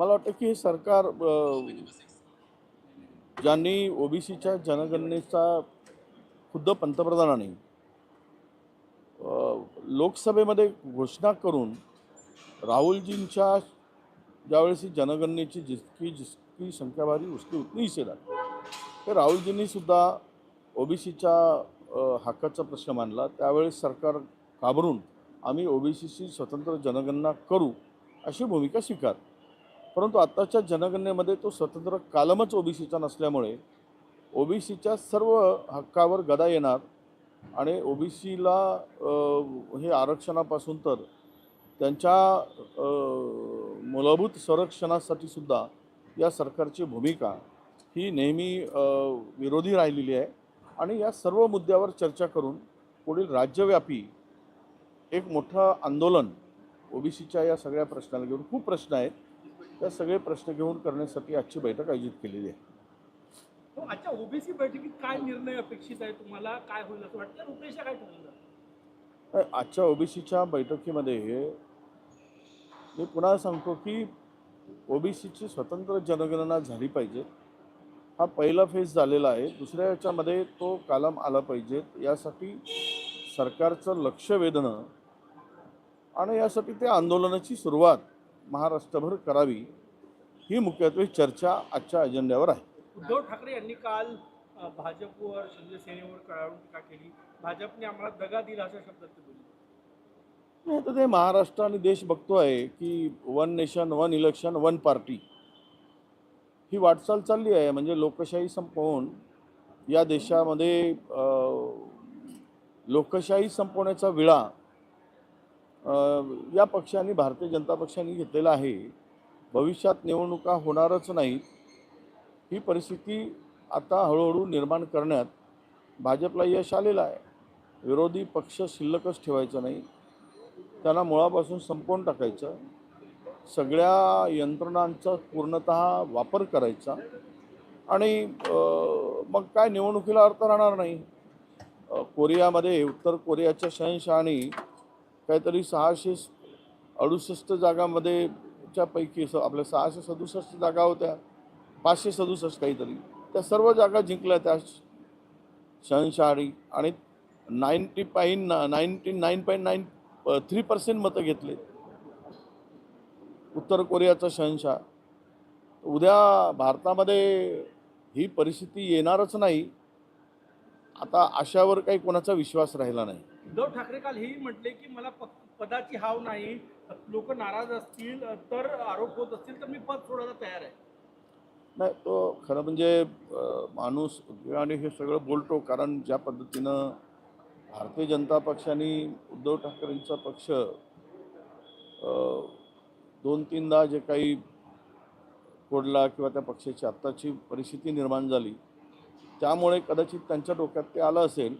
मला वाटतं की हे सरकार ज्यांनी ओबीसीच्या जनगणनेचा खुद्द पंतप्रधानांनी लोकसभेमध्ये घोषणा करून राहुलजींच्या ज्यावेळेस ही जनगणनेची जितकी संख्यावारी उसकी उतनी हिस्सेदार तर राहुलजींनी सुद्धा ओबीसीच्या हक्काचा प्रश्न मांडला। त्यावेळेस सरकार घाबरून आम्ही ओबीसीची स्वतंत्र जनगणना करू अशी भूमिका स्वीकार। परंतु आत्ताच्या जनगणनेमध्ये तो स्वतंत्र कालमच ओबीसीचा नसल्यामुळे ओबीसीच्या सर्व हक्कावर गदा येणार आणि ओबीसीला हे आरक्षणापासून तर त्यांच्या मूलभूत संरक्षणासाठी सुद्धा या सरकारची भूमिका ही नेहमी विरोधी राहिलेली आहे आणि या सर्व मुद्द्यावर चर्चा करून पुढील राज्यव्यापी एक मोठं आंदोलन ओबीसीच्या या सगळ्या प्रश्नाला घेऊन खूप प्रश्न आहेत त्या सगळे प्रश्न घेऊन करण्यासाठी आजची बैठक आयोजित केलेली आहे। तो आजच्या ओबीसी बैठकीत काय निर्णय अपेक्षित आहे तुम्हाला काय होईल असं वाटतं रूपरेषा काय ठरवलं? आजच्या ओबीसीच्या बैठकीमध्ये मी पुन्हा सांगतो की ओबीसीची स्वतंत्र जनगणना झाली पाहिजे। हा पहिला फेज झालेला आहे। दुसऱ्या याच्यामध्ये तो कालम आला पाहिजे यासाठी सरकारचं लक्ष वेधणं आणि यासाठी ते आंदोलनाची सुरुवात महाराष्ट्रभर करावी ही मुख्यत्वे चर्चा आजच्या अजेंड्यावर आहे। उद्धव ठाकरे यांनी काल भाजपवर शिवसेनेवर कडाडून टीका केली। भाजपने आम्हाला दगा दिला अशा शब्दात ते बोलले। नाही तर ते महाराष्ट्र आणि देश बघतोय की one nation one election one party ही वाटचाल चालली आहे। म्हणजे लोकशाही संपवून या देशामध्ये लोकशाही संपवण्याचा विळा या पक्षांनी भारतीय जनता पक्षाने घेतलेला आहे। भविष्यात निवडणुका होणारच नाहीत ही परिस्थिती आता हळूहळू निर्माण करण्यात भाजपला यश आलेलं आहे। विरोधी पक्ष शिल्लकच ठेवायचा नाही, त्यांना मुळापासून संपवून टाकायचं, सगळ्या यंत्रणांचा पूर्णतः वापर करायचा आणि मग काय निवडणुकीला अर्थ राहणार नाही। कोरियामध्ये उत्तर कोरियाच्या शहनशहानी काहीतरी 668 जागांमध्ये च्या पैकी आपल्या 667 जागा होत्या, 567 काहीतरी, त्या सर्व जागा जिंकल्या त्या शहनशहानी आणि 99.93% मतं घेतले उत्तर कोरियाचा शहनशाह। उद्या भारतामध्ये ही परिस्थिती येणारच नाही, आता अशावर काही कोणाचा विश्वास राहिला नाही। उद्धव ठाकरे काल हेही म्हटले की मला पदाची हाव नाही, लोक नाराज असतील तर आरोप होत असतील तर मी पद सोडायला तयार आहे। नाही, तो खरं म्हणजे माणूस आणि हे सगळं बोलतो कारण ज्या पद्धतीनं भारतीय जनता पक्षाने उद्धव ठाकरेंचा पक्ष 2-3दा जे काही फोडला किंवा त्या पक्षाची आत्ताची परिस्थिती निर्माण झाली त्यामुळे कदाचित त्यांच्या डोक्यात ते आलं असेल।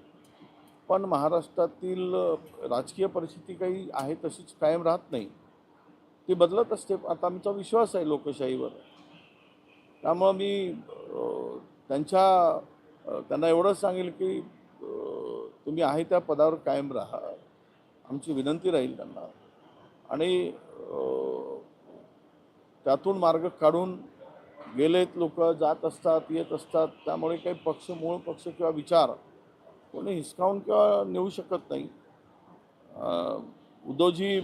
पण महाराष्ट्रातील राजकीय परिस्थिती काही आहे तशीच कायम राहत नाही, ती बदलत असते। आता आमचा विश्वास आहे लोकशाहीवर, त्यामुळं मी त्यांना एवढंच सांगेल की तुम्ही आहे त्या पदावर कायम राहा, आमची विनंती राहील त्यांना। आणि त्यातून मार्ग काढून गेलेत लोक जात असतात येत असतात, त्यामुळे काही पक्ष मूळ पक्ष किंवा विचार कोणी हिसकावून किंवा नेऊ शकत नाही। उद्धवजी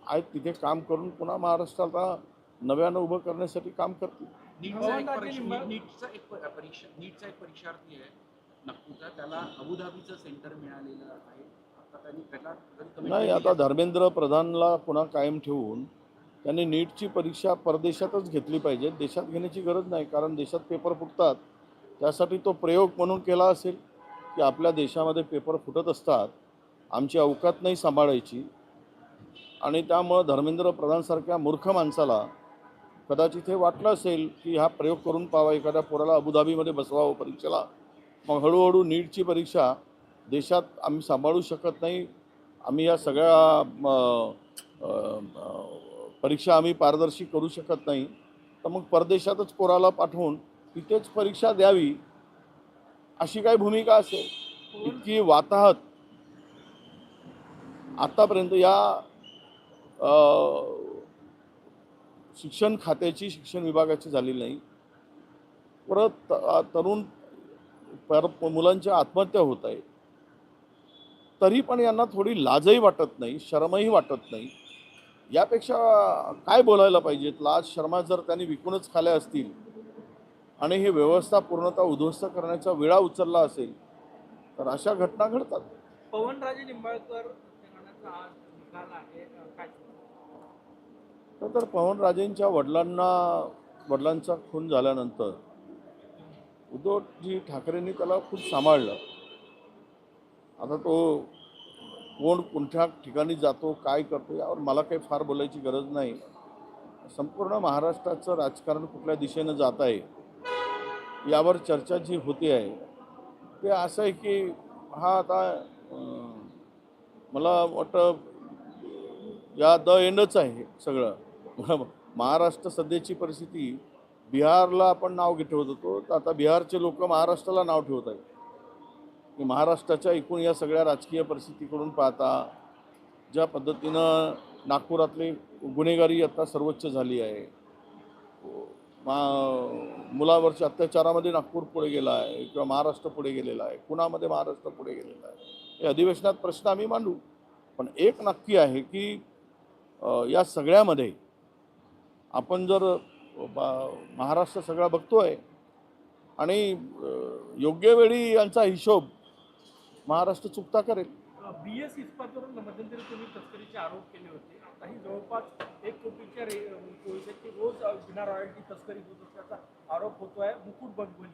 आहेत तिथे काम करून पुन्हा महाराष्ट्राला नव्यानं उभं करण्यासाठी काम करतील। नीटचा एक परीक्षार्थी आहे नागपूरचा, त्याला अबुधाबीचं सेंटर मिळालेलं आहे। आता त्यांनी त्याला नाही, आता धर्मेंद्र प्रधानला पुन्हा कायम ठेवून त्यांनी नीटची परीक्षा परदेशातच घेतली पाहिजे, देशात घेण्याची गरज नाही। कारण देशात पेपर फुटतात, त्यासाठी तो प्रयोग म्हणून केला असेल की आपल्या देशामध्ये पेपर फुटत असतात, आमची अवकात नाही सांभाळायची। आणि त्यामुळं धर्मेंद्र प्रधानसारख्या मूर्ख माणसाला कदाचित हे वाटलं असेल की हा प्रयोग करून पाहावा, एखाद्या पोराला अबुधाबीमध्ये बसवावं परीक्षेला, मग हळूहळू नीटची परीक्षा देशात आम्ही सांभाळू शकत नाही, आम्ही या सगळ्या परीक्षा आम्ही पारदर्शी करू शकत नाही, तर मग परदेशातच पोराला पाठवून तिथेच परीक्षा द्यावी अशी काय भूमिका असेल। इतकी वाताहत आतापर्यंत या शिक्षण खात्याची, शिक्षण विभागाची झालेली नाही. परत तरुण मुलांच्या आत्महत्या होत आहेत. तरी पण यांना थोडी लाजही वाटत नाही, शरमही वाटत नाही. यापेक्षा काय बोलायला पाहिजेत? लाज शर्मा जर त्यांनी विकूनच खाल्या असतील आणि हे व्यवस्था पूर्णतः उद्ध्वस्त करण्याचा विळा उचलला असेल तर अशा घटना घडतात. पवनराजे निंबाळकर हत्याकांडाचा आज निकाल आहे, काय तर पवनराजेंच्या वडिलांचा खून झाल्यानंतर उद्धवजी ठाकरेंनी त्याला खूप सांभाळलं. आता तो कोण कोणत्या ठिकाणी जातो, काय करतो यावर मला काही फार बोलायची गरज नाही. संपूर्ण महाराष्ट्राचं राजकारण कुठल्या दिशेनं जात आहे यावर चर्चा जी होती आहे ते असं आहे की हा आता मला वाटतं या द एंडच आहे सगळं. महाराष्ट्र सध्याची परिस्थिती, बिहारला आपण नाव ठेवत होतो तर आता बिहारचे लोक महाराष्ट्राला नाव ठेवत आहेत. की महाराष्ट्राच्या एकूण या सगळ्या राजकीय परिस्थितीकडून पाहता ज्या पद्धतीनं नागपुरातली गुन्हेगारी आता सर्वोच्च झाली आहे, मुलावरच्या अत्याचारामध्ये नागपूर पुढे गेला आहे किंवा महाराष्ट्र पुढे गेलेला आहे, खुनामध्ये महाराष्ट्र पुढे गेलेला आहे. हे अधिवेशनात प्रश्न आम्ही मांडू. पण एक नक्की आहे की या सगळ्यामध्ये आपण जर महाराष्ट्र सगळा बघतोय आणि योग्य वेळी यांचा हिशोब महाराष्ट्र चुकता करेल. BS इस्पातवरून मध्यंतरी तुम्ही तस्करीचे आरोप केले होते. आताही जवळपास 1 कोटीच्या कोळशाची रोज बिना रॉयल्टी तस्करी होत असल्याचा आरोप होतोय मुकुट बंगवली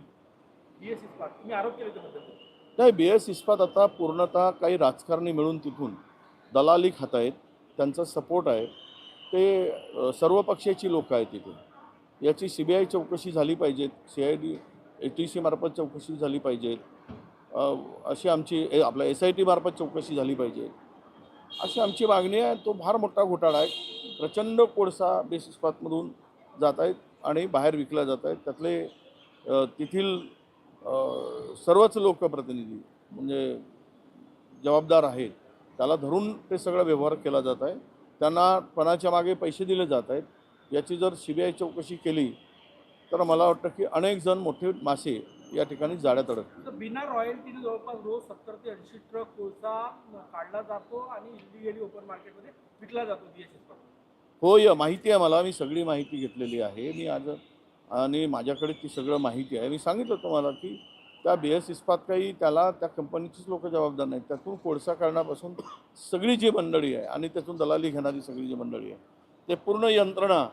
BS इस्पात. तुम्ही आरोप केले होते मध्यंतरी. नाही, BS इस्पात आता पूर्णतः काही राजकारणी मिळून तिथून दलाली खात आहेत, त्यांचा सपोर्ट आहे. ते सर्व पक्षाची लोक आहेत तिथे. याची CBI चौकशी झाली पाहिजेत, CID ATC मार्फत चौकशी झाली पाहिजेत, अशी आमची आपल्या SIT मार्फत चौकशी झाली पाहिजे, अशी आमची मागणी आहे. तो फार मोठा घोटाळा आहे. प्रचंड कोळसा BS इस्पातमधून जात आहेत आणि बाहेर विकला जात आहेत. त्यातले तेथील सर्वच लोकप्रतिनिधी म्हणजे जबाबदार आहेत, त्याला धरून ते सगळा व्यवहार केला जात आहे. त्यांना पणाच्या मागे पैसे दिले जात आहेत. याची जर CBI चौकशी केली तर मला वाटतं की अनेक जण मोठे मासे या ठिकाणी जाळ्यात अडकतील. बिना रॉयल्टीने जवळपास रोज 70 ते 80 ट्रक कोळसा काढला जातो आणि इलिगली ओपन मार्केटमध्ये विकला जातो BS इस्पात. हो, या माहिती आहे मला. मी सगळी माहिती घेतलेली आहे. मी आज आणि माझ्याकडे ती सगळं माहिती आहे. मी सांगितलं तुम्हाला की त्या BS इस्पात काही त्याला त्या कंपनीचीच लोक जबाबदार नाहीत. त्यातून कोळसा करण्यापासून सगळी जी मंडळी आहे आणि त्यातून दलाली घेणारी सगळी जी मंडळी आहे ते पूर्ण यंत्रणा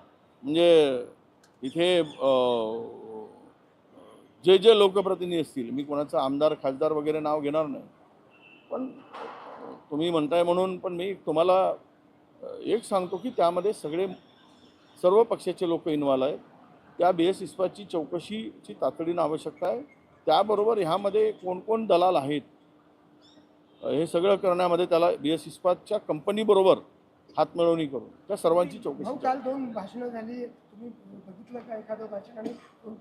म्हणजे इथे जे लोकप्रतिनिधी असतील, मी कोणाचा आमदार खासदार वगैरे नाव घेणार नाही, पण तुम्ही म्हणताय म्हणून पण मी तुम्हाला एक सांगतो की त्यामध्ये सर्व पक्षाचे लोक इन्व्हॉल्व आहेत. त्या BS इस्पातची चौकशीची तातडीनं आवश्यकता आहे. त्याबरोबर ह्यामध्ये कोण कोण दलाल आहेत हे सगळं करण्यामध्ये त्याला BS इस्पातच्या कंपनीबरोबर हातमिळवणी करून त्या सर्वांची चौकशी. काल 2 भाषणं झाली, तुम्ही बघितलं का एखादं भाषण? आणि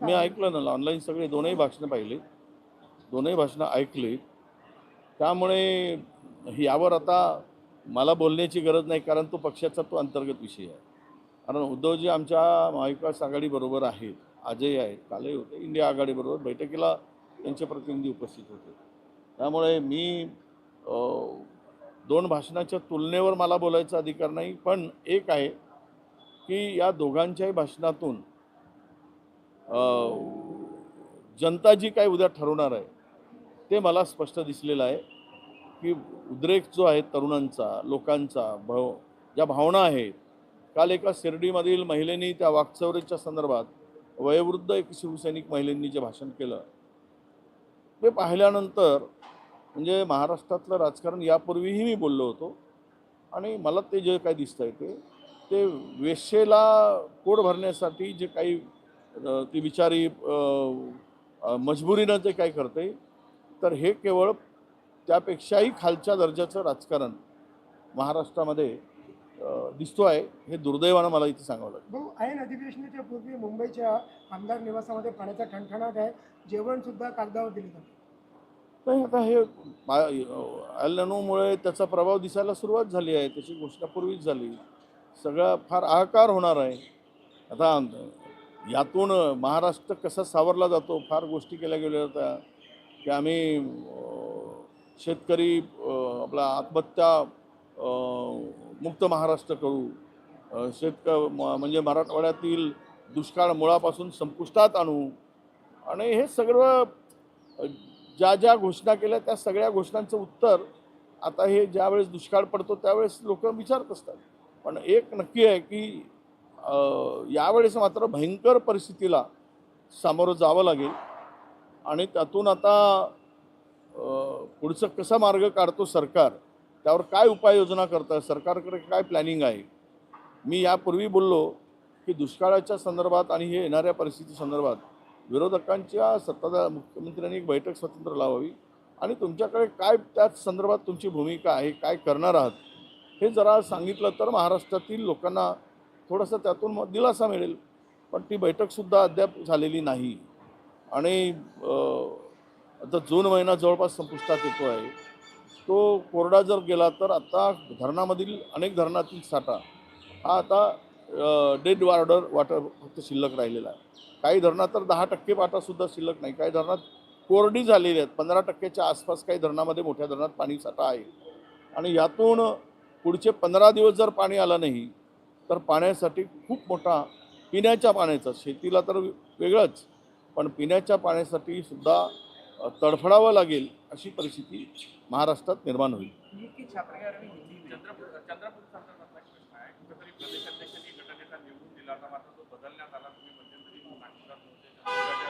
मी ऐकलं ना, ऑनलाईन सगळे दोनही भाषणं पाहिली, दोनही भाषणं ऐकली. त्यामुळे यावर आता मला बोलण्याची गरज नाही, कारण तो पक्षाचा तो अंतर्गत विषय आहे. कारण उद्धवजी आमच्या महाविकास आघाडीबरोबर आहेत, आजही आहेत, कालही होते. इंडिया आघाडीबरोबर बैठकीला त्यांचे प्रतिनिधी उपस्थित होते. त्यामुळे मी 2 भाषणाच्या तुलनेवर मला बोलायचा अधिकार नाही. पण एक आहे की या दोघांच्याही भाषणातून जनता जी काय उद्या ठरवणार आहे ते मला स्पष्ट दिसलेलं आहे की उद्रेक जो आहे तरुणांचा, लोकांचा ज्या भावना आहेत. काल एका शिर्डीमधील महिलेनी त्या वाकचौरीच्या संदर्भात वयोवृद्ध एक शिवसैनिक महिलांनी जे भाषण केलं ते पाहिल्यानंतर म्हणजे महाराष्ट्रातलं राजकारण यापूर्वीही मी बोललो होतो आणि मला ते जे काय दिसतंय ते वेश्येला पोट भरण्यासाठी जे काही ती बिचारी मजबुरीनं जे काही करते, तर हे केवळ त्यापेक्षाही खालच्या दर्जाचं राजकारण महाराष्ट्रामध्ये दिसतो आहे. हे दुर्दैवानं मला इथे सांगावं लागतं. भाऊ, ऐन अधिवेशनाच्या पूर्वी मुंबईच्या आमदार निवासामध्ये पाण्याचा ठणठणाट आहे, जेवणसुद्धा कागदावर दिले जाते. नाही, आता हे एल नॅनोमुळे त्याचा प्रभाव दिसायला सुरुवात झाली आहे. त्याची घोषणा पूर्वीच झाली. सगळा फार हाहाकार होणार आहे. आता यातून महाराष्ट्र कसा सावरला जातो, फार गोष्टी केल्या गेल्या होत्या की आम्ही शेतकरी आपला आत्महत्या मुक्त महाराष्ट्र करू, म्हणजे मराठवाड्यातील दुष्काळ मुळापासून संपुष्टात आणू. आणि हे सगळं ज्या ज्या घोषणा केल्या त्या सगळ्या घोषणांचं उत्तर आता हे ज्यावेळेस दुष्काळ पडतो त्यावेळेस लोक विचारत असतात. पण एक नक्की आहे की यावेळेस मात्र भयंकर परिस्थितीला सामोरं जावं लागेल. आणि त्यातून आता पुढचं कसा मार्ग काढतो सरकार, त्यावर काय उपाययोजना करतं, सरकारकडे काय प्लॅनिंग आहे. मी यापूर्वी बोललो की दुष्काळाच्या संदर्भात आणि हे येणाऱ्या परिस्थिती संदर्भात विरोधकांच्या सत्ताधार मुख्यमंत्र्यांनी एक बैठक स्वतंत्र लावावी आणि तुमच्याकडे काय त्या संदर्भात तुमची भूमिका आहे, काय करणार आहात हे जरा सांगितलं तर महाराष्ट्रातील लोकांना थोडंसं त्यातून दिलासा मिळेल. पण ती बैठकसुद्धा अद्याप झालेली नाही. आणि आता जून महिना जवळपास संपुष्टात येतो आहे. तो कोरडा जर गेला तर आता धरणामधील अनेक धरणातील साठा हा आता डेड वाटर फक्त शिल्लक राहिलेला आहे. काही धरणात तर 10% वाटासुद्धा शिल्लक नाही. काही धरणात कोरडी झालेली आहेत. 15%च्या आसपास काही धरणामध्ये मोठ्या धरणात पाणी साठा आहे. आणि यातून पुढचे 15 दिवस जर पाणी आलं नाही तर पाण्यासाठी खूप मोठा पिण्याच्या पाण्याचा, शेतीला तर वेगळंच, पण पिण्याच्या पाण्यासाठी सुद्धा तडफडावं लागेल अशी परिस्थिती महाराष्ट्रात निर्माण होईल. चंद्रपूर संदर्भातला एक प्रश्न आहे. कुठेतरी प्रदेशाध्यक्षांनी गटनेता निवडून दिला होता, मात्र तो बदलण्यात आला. तुम्ही मध्यंतरी नागपुरात नव्हते,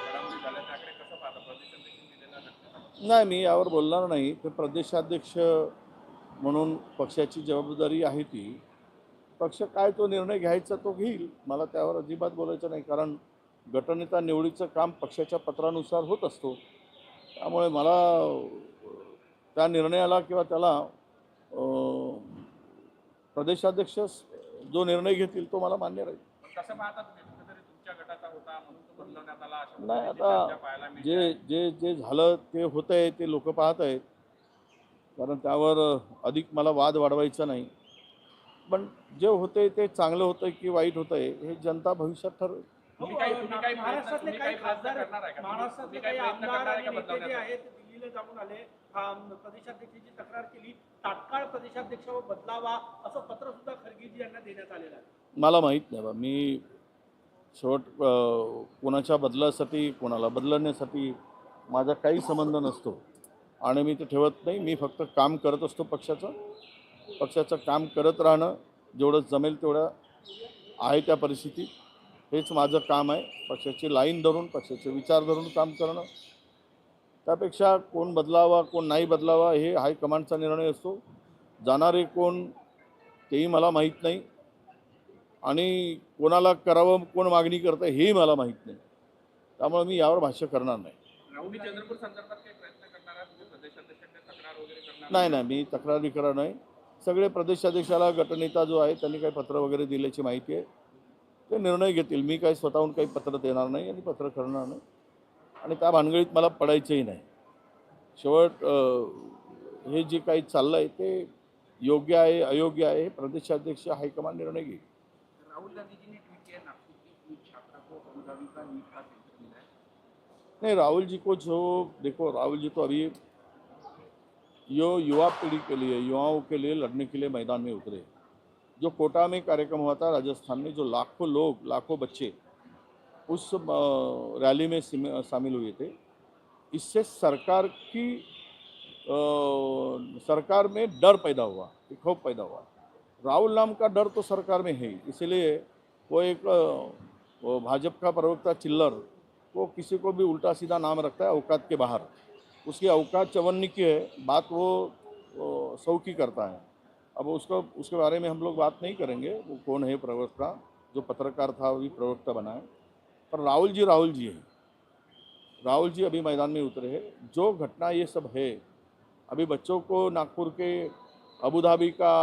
घडामोडी झाल्या त्याकडे कसं पाहता? प्रदेशाध्यक्षांनी दिलेला नक्की नाही, मी यावर बोलणार नाही. ते प्रदेशाध्यक्ष म्हणून पक्षाची जबाबदारी आहे ती. पक्ष काय तो निर्णय घ्यायचा तो घेईल. मला त्यावर अजिबात बोलायचं नाही, कारण गटनेता निवडीचं काम पक्षाच्या पत्रानुसार होत असतो. त्यामुळे मला त्या निर्णयाला किंवा त्याला प्रदेशाध्यक्ष जो निर्णय घेतील तो मला मान्य राहील. कसं पाहता तुम्ही? कुठेतरी तुमच्या गटाचा होता म्हणून तो बदलवण्यात आला, अशा नाही, पद्धतीने चर्चा पाहायला आता मिळते. जे जे जे झालं ते होतं आहे, ते लोक पाहत आहेत. कारण त्यावर अधिक मला वाद वाढवायचा नाही. पण जे होते ते चांगलं होतं की वाईट होतं आहे हे जनता भविष्यात ठरवेल. हो, तुम्ही काही महाराष्ट्रातले काही प्रयत्न खासदार, करणार आहे का? महाराष्ट्रातले तुम्ही काही प्रयत्न आमदार करणार आहे आणि का नेते जे बदलण्याचा? आहेत ते दिल्लीला जाऊन आले, प्रदेशाध्यक्षाची तक्रार केली, तात्काळ प्रदेशाध्यक्षावर बदलावा असं पत्र सुद्धा खरगेजी यांना देण्यात आलेलं आहे. मला माहीत नाही बा. मी शेवट कोणाच्या बदलासाठी, कोणाला बदलण्यासाठी माझा काही संबंध नसतो आणि मी ते ठेवत नाही. मी फक्त काम करत असतो पक्षाचं काम करत राहणं, जेवढं जमेल तेवढं आहे त्या परिस्थितीत. हेच माझं काम आहे. पक्षाची लाईन धरून, पक्षाचे विचार धरून काम करणं. त्यापेक्षा कोण बदलावा कोण नाही बदलावा हे हायकमांडचा निर्णय असतो. जाणारे कोण तेही मला माहीत नाही आणि कोणाला करावं, कोण मागणी करतं हेही मला माहीत नाही. त्यामुळे मी यावर भाष्य करणार नाही. तुम्ही चंद्रपूर संदर्भात काही प्रयत्न करणार आहात? तुम्ही प्रदेशाध्यक्षांकडे तक्रार वगैरे करणार नाही नाही, मी तक्रारी करणार नाही. सगळे प्रदेशाध्यक्षाला गटनेता जो आहे त्यांनी काही पत्र वगैरे दिल्याची माहिती आहे. ते निर्णय घेतील. मी काही स्वतःहून काही पत्र देणार नाही आणि पत्र करणार नाही आणि त्या भानगडीत मला पडायचंही नाही. शेवट हे जे काही चाललं आहे ते योग्य आहे अयोग्य आहे हे प्रदेशाध्यक्ष हायकमांड निर्णय घेईल. राहुल गांधी जी ने ट्वीट किया नागपुर की एक छात्रा को अबुधाबी का नीट का सेंटर मिला है. नहीं, राहुल जी को जो देखो, राहुल जी तो अभी युवा पीढ़ी के लिए, युवाओं के लिए लड़ने के लिए मैदान में उतरे. जो कोटा में कार्यक्रम हुआ था राजस्थान में, जो लाखों लोग, लाखों बच्चे उस रैली में शामिल हुए थे, इससे सरकार में डर पैदा हुआ, खौफ पैदा हुआ. राहुल नाम का डर तो सरकार में है ही. इसलिए वो एक वो भाजपा का प्रवक्ता चिल्लर, वो किसी को भी उल्टा सीधा नाम रखता है औकात के बाहर. उसकी औकात चवन्नी की है, बात वो 100 की करता है. अब उसके बारे में हम लोग बात नहीं करेंगे, वो कौन है प्रवक्ता, जो पत्रकार था वही प्रवक्ता बना है. पर राहुल जी है. राहुल जी अभी मैदान में उतरे हैं. जो घटना ये सब है, अभी बच्चों को नागपुर के अबुधाबी का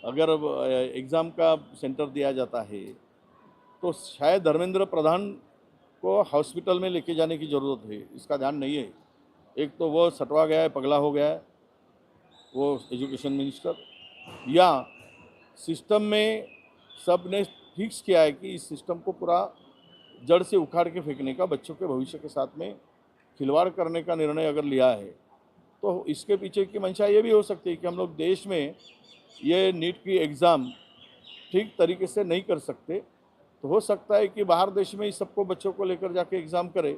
अगर एग्ज़ाम का सेंटर दिया जाता है तो शायद धर्मेंद्र प्रधान को हॉस्पिटल में लेके जाने की ज़रूरत है. इसका ध्यान नहीं है. एक तो वो सटवा गया है, पगला हो गया है वो एजुकेशन मिनिस्टर, या सिस्टम में सब ने फिक्स किया है कि इस सिस्टम को पूरा जड़ से उखाड़ के फेंकने का, बच्चों के भविष्य के साथ में खिलवाड़ करने का निर्णय अगर लिया है, तो इसके पीछे की मंशा ये भी हो सकती है कि हम लोग देश में ये नीट की एग्ज़ाम ठीक तरीके से नहीं कर सकते, तो हो सकता है कि बाहर देश में इस सबको बच्चों को लेकर जाके एग्ज़ाम करे।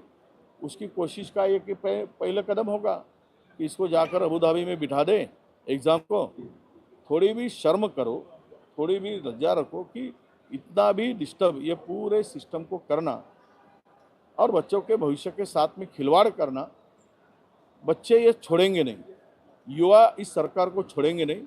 उसकी कोशिश का ये कि पहला कदम होगा कि इसको जाकर अबू धाबी में बिठा दें एग्ज़ाम को। थोड़ी भी शर्म करो, थोड़ी भी लज्जा रखो कि इतना भी डिस्टर्ब ये पूरे सिस्टम को करना और बच्चों के भविष्य के साथ में खिलवाड़ करना, बच्चे ये छोड़ेंगे नहीं, युवा इस सरकार को छोड़ेंगे नहीं।